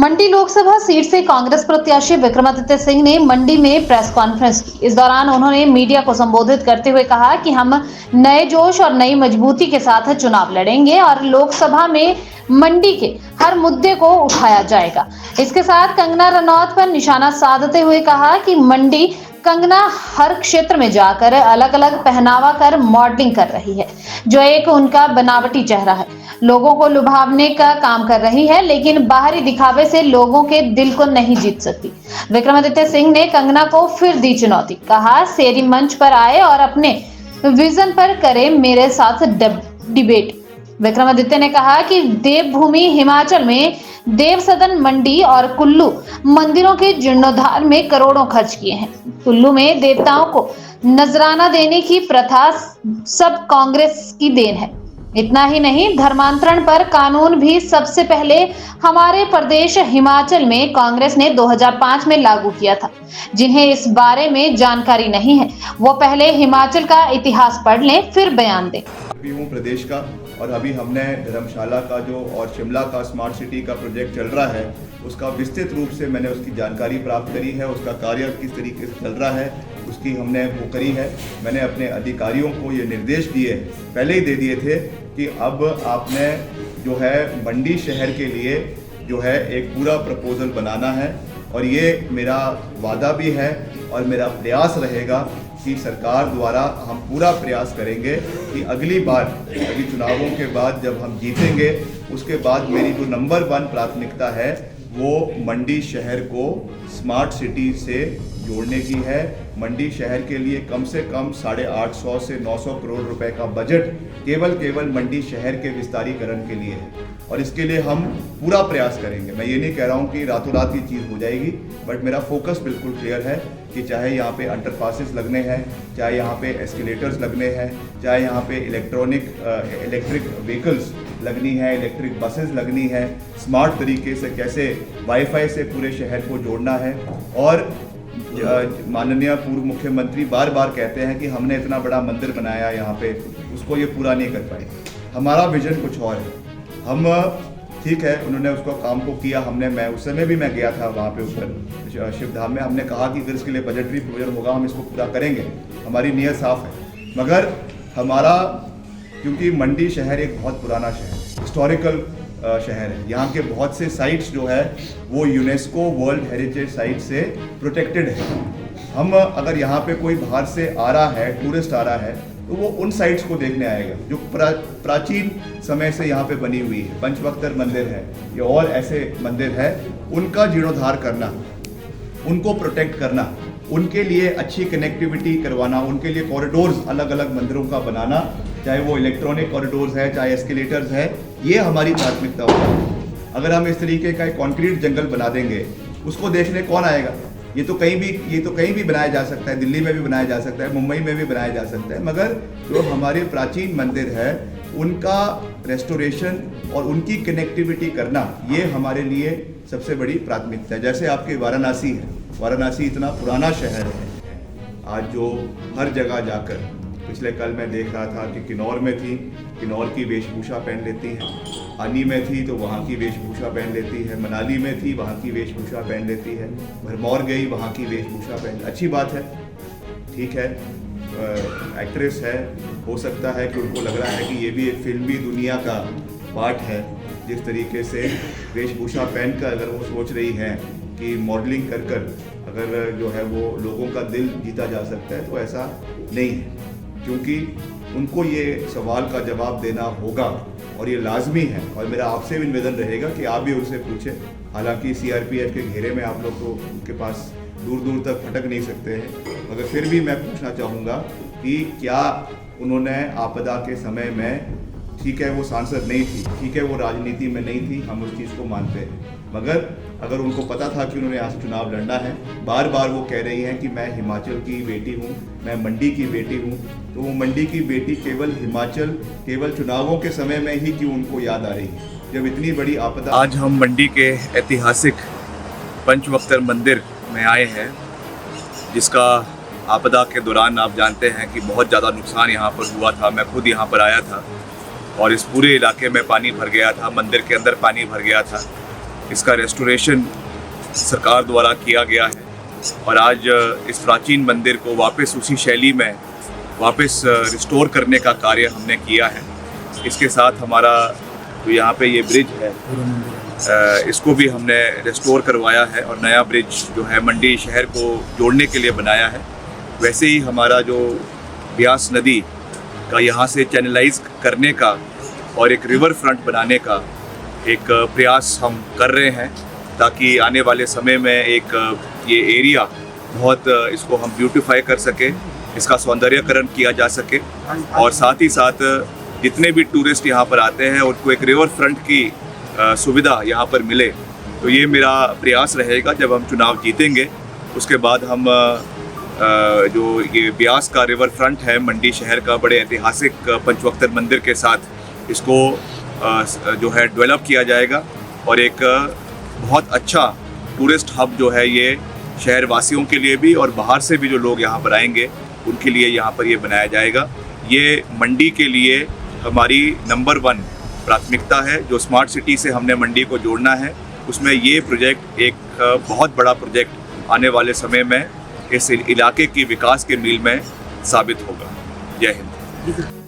मंडी Lok Sabha seat से कांग्रेस प्रत्याशी विक्रमादित्य सिंह ने मंडी में प्रेस कॉन्फ्रेंस की। इस दौरान उन्होंने मीडिया को संबोधित करते हुए कहा कि हम नए जोश और नई मजबूती के साथ चुनाव लड़ेंगे और लोकसभा में मंडी के हर मुद्दे को उठाया जाएगा। इसके साथ कंगना रनौत पर निशाना साधते हुए कहा कि मंडी कंगना हर क्षेत्र में जाकर अलग अलग पहनावा कर मॉडलिंग कर रही है, जो एक उनका बनावटी चेहरा है। लोगों को लुभावने का काम कर रही है, लेकिन बाहरी दिखावे से लोगों के दिल को नहीं जीत सकती। विक्रमादित्य सिंह ने कंगना को फिर दी चुनौती, कहा शेरी मंच पर आए और अपने विजन पर करे मेरे साथ डिबेट। विक्रमादित्य ने कहा कि देवभूमि हिमाचल में देव सदन मंडी और कुल्लू मंदिरों के जीर्णोद्धार में करोड़ों खर्च किए हैं। कुल्लू में देवताओं को नजराना देने की प्रथा सब कांग्रेस की देन है। इतना ही नहीं, धर्मांतरण पर कानून भी सबसे पहले हमारे प्रदेश हिमाचल में कांग्रेस ने 2005 में लागू किया था। जिन्हें इस बारे में जानकारी नहीं है, वो पहले हिमाचल का इतिहास पढ़ लें, फिर बयान दें। अभी हूँ प्रदेश का, और अभी हमने धर्मशाला का जो और शिमला का स्मार्ट सिटी का प्रोजेक्ट चल रहा है, उसका विस्तृत रूप से मैंने उसकी जानकारी प्राप्त करी है। उसका कार्य किस तरीके से चल रहा है उसकी हमने वो करी है। मैंने अपने अधिकारियों को ये निर्देश दिए, पहले ही दे दिए थे कि अब आपने जो है मंडी शहर के लिए जो है एक पूरा प्रपोजल बनाना है, और ये मेरा वादा भी है और मेरा प्रयास रहेगा कि सरकार द्वारा हम पूरा प्रयास करेंगे कि अगली बार, अगली चुनावों के बाद जब हम जीतेंगे, उसके बाद मेरी जो नंबर 1 प्राथमिकता है वो मंडी शहर को स्मार्ट सिटी से जोड़ने की है। मंडी शहर के लिए कम से कम 850 से 900 करोड़ रुपए का बजट केवल मंडी शहर के विस्तारीकरण के लिए है, और इसके लिए हम पूरा प्रयास करेंगे। मैं ये नहीं कह रहा हूँ कि रातों रात ये चीज़ हो जाएगी, बट मेरा फोकस बिल्कुल क्लियर है कि चाहे यहाँ पे अंडरपासेस लगने हैं, चाहे यहाँ पे एस्केलेटर्स लगने हैं, चाहे यहाँ पे इलेक्ट्रिक व्हीकल्स लगनी है, इलेक्ट्रिक बसेस लगनी है, स्मार्ट तरीके से कैसे वाईफाई से पूरे शहर को जोड़ना है। और माननीय पूर्व मुख्यमंत्री बार बार कहते हैं कि हमने इतना बड़ा मंदिर बनाया यहाँ पे, उसको ये पूरा नहीं कर पाए। हमारा विजन कुछ और है। हम ठीक है, उन्होंने उसको काम को किया, मैं उस समय भी मैं गया था वहाँ पे ऊपर शिवधाम में। हमने कहा कि फिर इसके लिए बजटरी प्रोविजन होगा, हम इसको पूरा करेंगे, हमारी नीयत साफ है। मगर हमारा, क्योंकि मंडी शहर एक बहुत पुराना शहर, हिस्टोरिकल शहर है, यहाँ के बहुत से साइट्स जो है वो यूनेस्को वर्ल्ड हेरिटेज साइट से प्रोटेक्टेड है। हम अगर यहाँ पे कोई बाहर से आ रहा है, टूरिस्ट आ रहा है, तो वो उन साइट्स को देखने आएगा जो प्राचीन समय से यहाँ पे बनी हुई है। पंचवक्तर मंदिर है या और ऐसे मंदिर है, उनका जीर्णोद्धार करना, उनको प्रोटेक्ट करना, उनके लिए अच्छी कनेक्टिविटी करवाना, उनके लिए कॉरिडोर्स अलग अलग मंदिरों का बनाना, चाहे वो इलेक्ट्रॉनिक कॉरिडोर्स है, चाहे एस्केलेटर्स है, ये हमारी प्राथमिकता होगी। अगर हम इस तरीके का एक कॉन्क्रीट जंगल बना देंगे, उसको देखने कौन आएगा? ये तो कहीं भी बनाया जा सकता है, दिल्ली में भी बनाया जा सकता है, मुंबई में भी बनाया जा सकता है, मगर जो हमारे प्राचीन मंदिर है उनका रेस्टोरेशन और उनकी कनेक्टिविटी करना, ये हमारे लिए सबसे बड़ी प्राथमिकता है। जैसे आपके वाराणसी है, वाराणसी इतना पुराना शहर है, आज जो हर जगह जाकर, पिछले कल मैं देख रहा था कि किन्नौर में थी, किन्नौर की वेशभूषा पहन लेती है, आनी में थी तो वहाँ की वेशभूषा पहन लेती है, मनाली में थी वहाँ की वेशभूषा पहन लेती है, भरमौर गई वहाँ की वेशभूषा पहन। अच्छी बात है, ठीक है, एक्ट्रेस है, हो सकता है कि उनको लग रहा है कि ये भी एक फिल्मी दुनिया का पार्ट है। जिस तरीके से वेशभूषा पहनकर अगर वो सोच रही हैं कि मॉडलिंग कर अगर जो है वो लोगों का दिल जीता जा सकता है, तो ऐसा नहीं है, क्योंकि उनको ये सवाल का जवाब देना होगा और ये लाजमी है। और मेरा आपसे भी निवेदन रहेगा कि आप भी उनसे पूछें। हालांकि सीआरपीएफ के घेरे में आप लोग तो उनके पास दूर दूर तक फटक नहीं सकते हैं, मगर फिर भी मैं पूछना चाहूँगा कि क्या उन्होंने आपदा के समय में, ठीक है वो सांसद नहीं थी, ठीक है वो राजनीति में नहीं थी, हम उस चीज़ को मानते हैं, मगर अगर उनको पता था कि उन्होंने यहाँ से चुनाव लड़ना है, बार बार वो कह रही हैं कि मैं हिमाचल की बेटी हूँ, मैं मंडी की बेटी हूँ, तो वो मंडी की बेटी केवल हिमाचल, केवल चुनावों के समय में ही क्यों उनको याद आ रही है, जब इतनी बड़ी आपदा। आज हम मंडी के ऐतिहासिक पंचवक्तर मंदिर में आए हैं, जिसका आपदा के दौरान आप जानते हैं कि बहुत ज़्यादा नुकसान यहाँ पर हुआ था। मैं खुद यहाँ पर आया था और इस पूरे इलाके में पानी भर गया था, मंदिर के अंदर पानी भर गया था। इसका रेस्टोरेशन सरकार द्वारा किया गया है और आज इस प्राचीन मंदिर को वापस उसी शैली में वापस रिस्टोर करने का कार्य हमने किया है। इसके साथ हमारा जो यहाँ पे ये ब्रिज है इसको भी हमने रिस्टोर करवाया है और नया ब्रिज जो है मंडी शहर को जोड़ने के लिए बनाया है। वैसे ही हमारा जो ब्यास नदी का यहाँ से चैनलाइज करने का और एक रिवर फ्रंट बनाने का एक प्रयास हम कर रहे हैं ताकि आने वाले समय में एक ये एरिया बहुत इसको हम ब्यूटीफाई कर सके, इसका सौंदर्यकरण किया जा सके और साथ ही साथ जितने भी टूरिस्ट यहाँ पर आते हैं उनको एक रिवर फ्रंट की सुविधा यहाँ पर मिले। तो ये मेरा प्रयास रहेगा। जब हम चुनाव जीतेंगे उसके बाद हम जो ये ब्यास का रिवर फ्रंट है मंडी शहर का बड़े ऐतिहासिक पंचवक्तर मंदिर के साथ इसको जो है डेवलप किया जाएगा और एक बहुत अच्छा टूरिस्ट हब जो है ये शहर वासियों के लिए भी और बाहर से भी जो लोग यहाँ पर आएंगे उनके लिए यहाँ पर ये बनाया जाएगा। ये मंडी के लिए हमारी नंबर 1 प्राथमिकता है। जो स्मार्ट सिटी से हमने मंडी को जोड़ना है उसमें ये प्रोजेक्ट एक बहुत बड़ा प्रोजेक्ट आने वाले समय में इस इलाके की विकास के मील में साबित होगा। जय हिंद।